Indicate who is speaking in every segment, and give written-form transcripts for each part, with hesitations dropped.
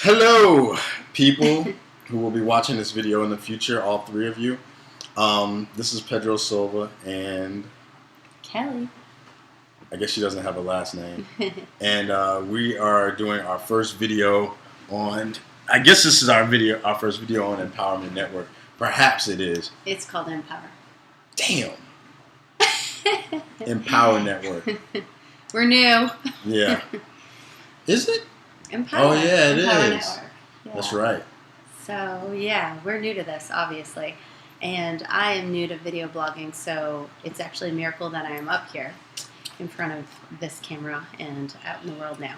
Speaker 1: Hello, people who will be watching this video in the future, all three of you. This is Pedro Silva, and
Speaker 2: Kelly.
Speaker 1: I guess she doesn't have a last name. And we are doing our first video on, I guess this is our first video on Empowerment Network. Perhaps it is.
Speaker 2: It's called Empower.
Speaker 1: Damn. Empower Network.
Speaker 2: We're new.
Speaker 1: Yeah. Is it?
Speaker 2: Empower.
Speaker 1: Oh, yeah, it
Speaker 2: Empower
Speaker 1: is.
Speaker 2: Network. Yeah.
Speaker 1: That's right.
Speaker 2: So, yeah, we're new to this, obviously. And I am new to video blogging, so it's actually a miracle that I am up here in front of this camera and out in the world now.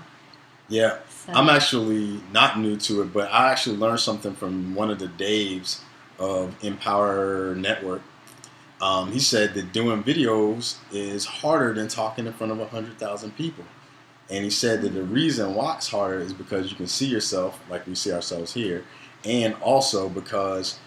Speaker 1: Yeah.
Speaker 2: So.
Speaker 1: I'm actually not new to it, but I actually learned something from one of the Daves of Empower Network. He said that doing videos is harder than talking in front of 100,000 people. And he said that the reason why it's harder is because you can see yourself like we see ourselves here. And also because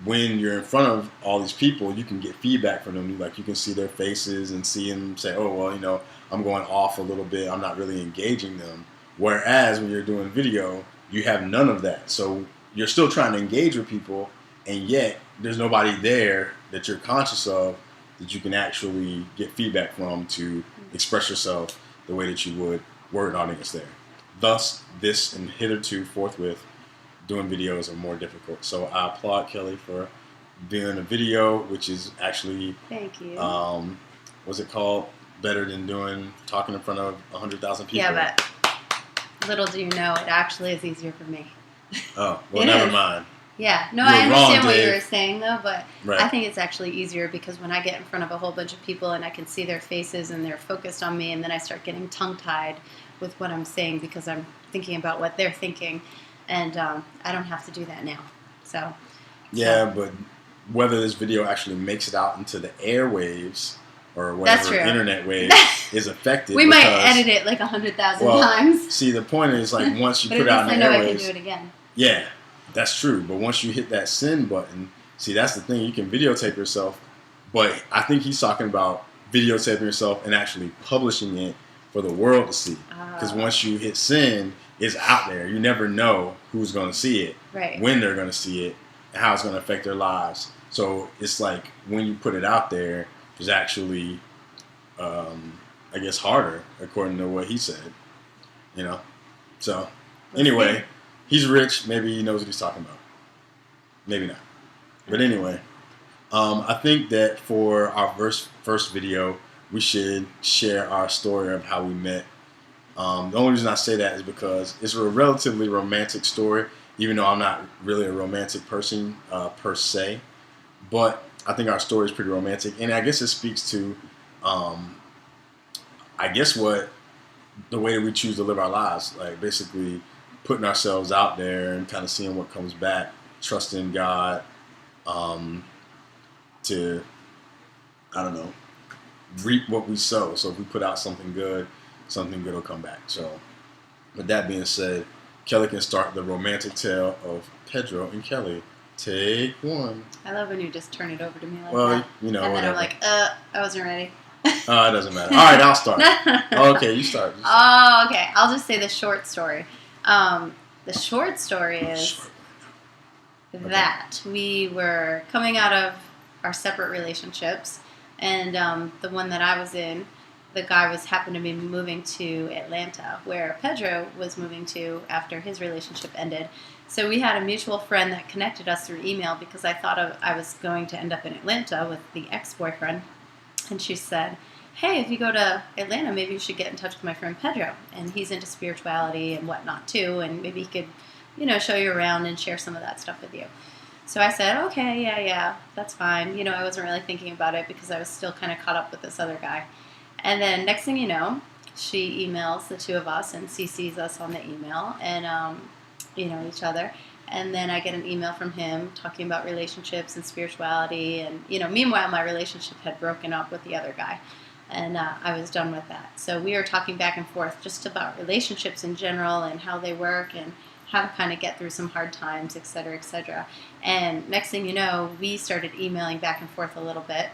Speaker 1: when you're in front of all these people, you can get feedback from them. Like you can see their faces and see them say, oh, well, you know, I'm going off a little bit. I'm not really engaging them. Whereas when you're doing video, you have none of that. So you're still trying to engage with people, and yet there's nobody there that you're conscious of that you can actually get feedback from to express yourself the way that you would were an audience there. Thus, this and hitherto forthwith, doing videos are more difficult. So I applaud Kelly for doing a video, which is actually,
Speaker 2: thank you.
Speaker 1: What's it called? Better than talking in front of 100,000 people.
Speaker 2: Yeah, but little do you know, it actually is easier for me.
Speaker 1: Oh, well, never mind.
Speaker 2: Yeah, no,
Speaker 1: You're
Speaker 2: I understand
Speaker 1: wrong,
Speaker 2: what you
Speaker 1: Dave.
Speaker 2: were saying, though, but
Speaker 1: Right.
Speaker 2: I think it's actually easier because when I get in front of a whole bunch of people and I can see their faces and they're focused on me, and then I start getting tongue-tied with what I'm saying because I'm thinking about what they're thinking, and I don't have to do that now. So
Speaker 1: Yeah, but whether this video actually makes it out into the airwaves or whatever internet wave is affected.
Speaker 2: We might edit it like 100,000 times.
Speaker 1: See, the point is, like, once you
Speaker 2: but
Speaker 1: put it out in the
Speaker 2: airwaves, I know
Speaker 1: airwaves,
Speaker 2: I can do it again.
Speaker 1: Yeah, that's true. But once you hit that send button, see, that's the thing. You can videotape yourself, but I think he's talking about videotaping yourself and actually publishing it for the world to see. Because once you hit send, it's out there. You never know who's going to see it,
Speaker 2: right,
Speaker 1: when they're going to see it, and how it's going to affect their lives. So it's like when you put it out there, it's actually, I guess, harder, according to what he said. You know? So, anyway, he's rich. Maybe he knows what he's talking about. Maybe not. But anyway, I think that for our first video, we should share our story of how we met. The only reason I say that is because it's a relatively romantic story, even though I'm not really a romantic person per se. But I think our story is pretty romantic, and I guess it speaks to, I guess, the way that we choose to live our lives. Like, basically putting ourselves out there and kind of seeing what comes back, trusting God to, I don't know, reap what we sow. So if we put out something good will come back. So with that being said, Kelly can start the romantic tale of Pedro and Kelly. Take one.
Speaker 2: I love when you just turn it over to me like that.
Speaker 1: Well, you know,
Speaker 2: and then
Speaker 1: whatever.
Speaker 2: I'm like, I wasn't ready.
Speaker 1: It doesn't matter. All right, I'll start. Okay, you start.
Speaker 2: Oh, okay. I'll just say the short story. The short story is that we were coming out of our separate relationships, and the one that I was in, the guy happened to be moving to Atlanta, where Pedro was moving to after his relationship ended. So we had a mutual friend that connected us through email because I thought I was going to end up in Atlanta with the ex-boyfriend. And she said, hey, if you go to Atlanta, maybe you should get in touch with my friend Pedro. And he's into spirituality and whatnot too, and maybe he could, you know, show you around and share some of that stuff with you. So I said, okay, yeah, that's fine. You know, I wasn't really thinking about it because I was still kind of caught up with this other guy. And then next thing you know, she emails the two of us and CCs us on the email and, you know, each other. And then I get an email from him talking about relationships and spirituality. And, you know, meanwhile, my relationship had broken up with the other guy. And I was done with that. So we were talking back and forth just about relationships in general and how they work and how to kind of get through some hard times, et cetera, et cetera. And next thing you know, we started emailing back and forth a little bit,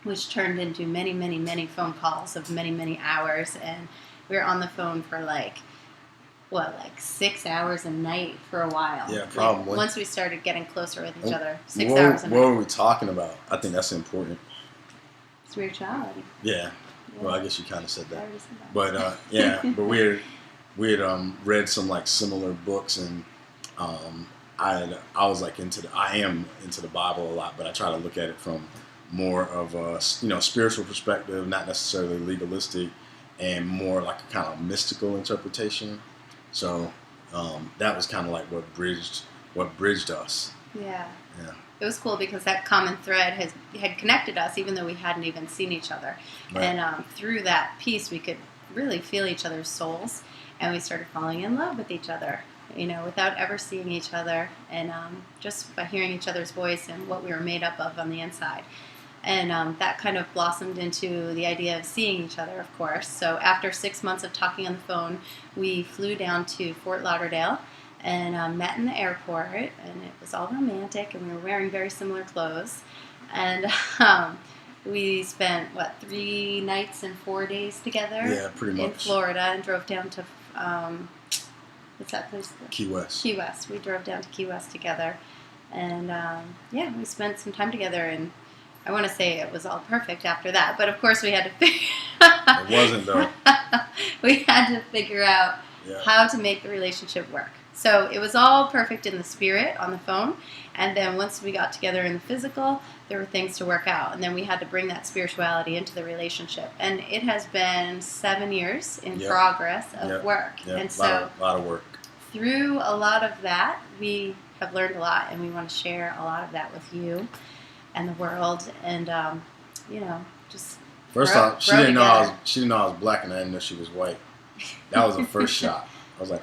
Speaker 2: which turned into many, many, many phone calls of many, many hours. And we were on the phone for like like 6 hours a night for a while.
Speaker 1: Yeah, probably.
Speaker 2: Like, once we started getting closer with each other, 6
Speaker 1: what,
Speaker 2: hours a night.
Speaker 1: What were we talking about? I think that's important.
Speaker 2: Spirituality.
Speaker 1: Yeah. Well, I guess you kind of said that.
Speaker 2: I already said that.
Speaker 1: But yeah, but we had read some like similar books, and I was like I am into the Bible a lot, but I try to look at it from more of a spiritual perspective, not necessarily legalistic, and more like a kind of mystical interpretation. So that was kind of like what bridged us.
Speaker 2: Yeah.
Speaker 1: Yeah.
Speaker 2: It was cool because that common thread had connected us, even though we hadn't even seen each other.
Speaker 1: Right.
Speaker 2: And through that piece, we could really feel each other's souls, and we started falling in love with each other, without ever seeing each other, and just by hearing each other's voice and what we were made up of on the inside. And that kind of blossomed into the idea of seeing each other, of course. So after 6 months of talking on the phone, we flew down to Fort Lauderdale and met in the airport, and it was all romantic, and we were wearing very similar clothes. And we spent, 3 nights and 4 days together?
Speaker 1: Yeah, pretty much.
Speaker 2: In Florida, and drove down to, what's that place?
Speaker 1: Key West.
Speaker 2: Key West. We drove down to Key West together. And, we spent some time together, and I want to say it was all perfect after that. But, of course, we had to figure
Speaker 1: It wasn't, though.
Speaker 2: We had to figure out how to make the relationship work. So it was all perfect in the spirit on the phone, and then once we got together in the physical, there were things to work out, and then we had to bring that spirituality into the relationship. And it has been 7 years in progress of work.
Speaker 1: Yep.
Speaker 2: And so
Speaker 1: a lot of work.
Speaker 2: Through a lot of that, we have learned a lot, and we want to share a lot of that with you and the world, and just
Speaker 1: first off, she didn't know I was black, and I didn't know she was white. That was the first shock. I was like.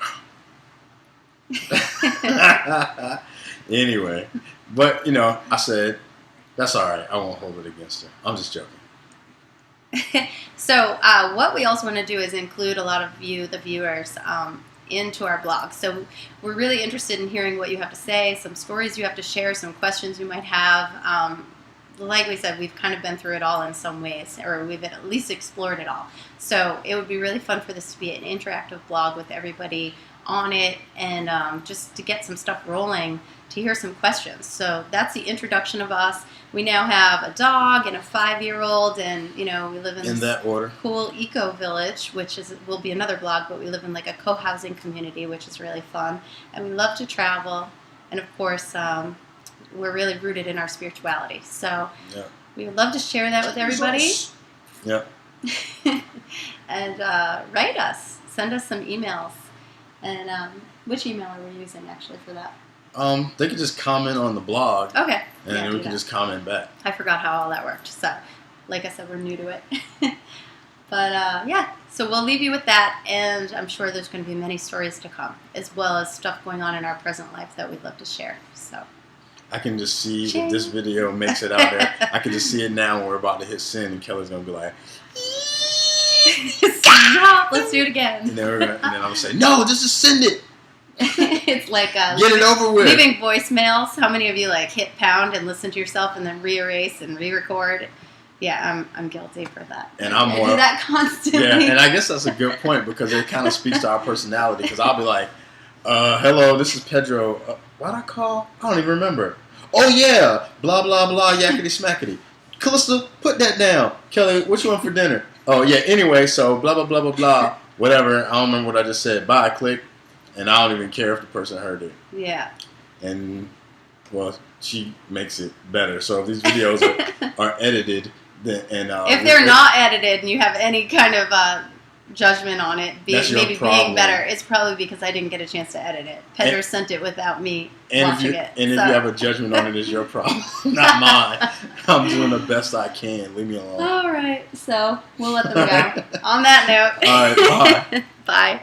Speaker 1: Anyway, but I said that's all right. I won't hold it against her. I'm just joking.
Speaker 2: So what we also want to do is include a lot of the viewers, into our blog. So we're really interested in hearing what you have to say, some stories you have to share, some questions you might have. Like we said, we've kind of been through it all in some ways, or we've at least explored it all. So it would be really fun for this to be an interactive blog with everybody on it, and just to get some stuff rolling, to hear some questions. So that's the introduction of us. We now have a dog and a 5-year-old, and we live in this
Speaker 1: that order
Speaker 2: cool eco village, which will be another blog, but we live in like a co-housing community, which is really fun. And we love to travel, and of course we're really rooted in our spirituality. So we would love to share that with everybody.
Speaker 1: Yep.
Speaker 2: And write us, send us some emails. And which email are we using actually for that?
Speaker 1: They could just comment on the blog.
Speaker 2: Okay.
Speaker 1: And we can just comment back.
Speaker 2: I forgot how all that worked. So, like I said, we're new to it. But so we'll leave you with that, and I'm sure there's going to be many stories to come, as well as stuff going on in our present life that we'd love to share. So
Speaker 1: I can just see if this video makes it out there. I can just see it now when we're about to hit send, and Kelly's going to be like,
Speaker 2: stop, let's do it again.
Speaker 1: And then I'm going to say, no, just send it.
Speaker 2: It's like
Speaker 1: get it over with.
Speaker 2: Leaving voicemails. How many of you hit pound and listen to yourself and then re-erase and re-record? Yeah, I'm guilty for that.
Speaker 1: And
Speaker 2: I do that constantly.
Speaker 1: Yeah, and I guess that's a good point, because it kind of speaks to our personality. Because I'll be like, hello, this is Pedro. Why'd I call? I don't even remember. Oh yeah, blah blah blah, yakety smackety. Calista, put that down. Kelly, what you want for dinner? Oh yeah. Anyway, so blah blah blah blah blah. Whatever. I don't remember what I just said. Bye. Click. And I don't even care if the person heard it.
Speaker 2: Yeah.
Speaker 1: And well, she makes it better. So if these videos are edited, then
Speaker 2: if they're not edited and you have any kind of judgment on it, maybe being better, it's probably because I didn't get a chance to edit it. Pedro sent it without me watching it.
Speaker 1: And if you have a judgment on it, it's your problem, not mine. I'm doing the best I can. Leave me alone.
Speaker 2: All right. So we'll let them go. On that note.
Speaker 1: All right. Bye.
Speaker 2: Bye.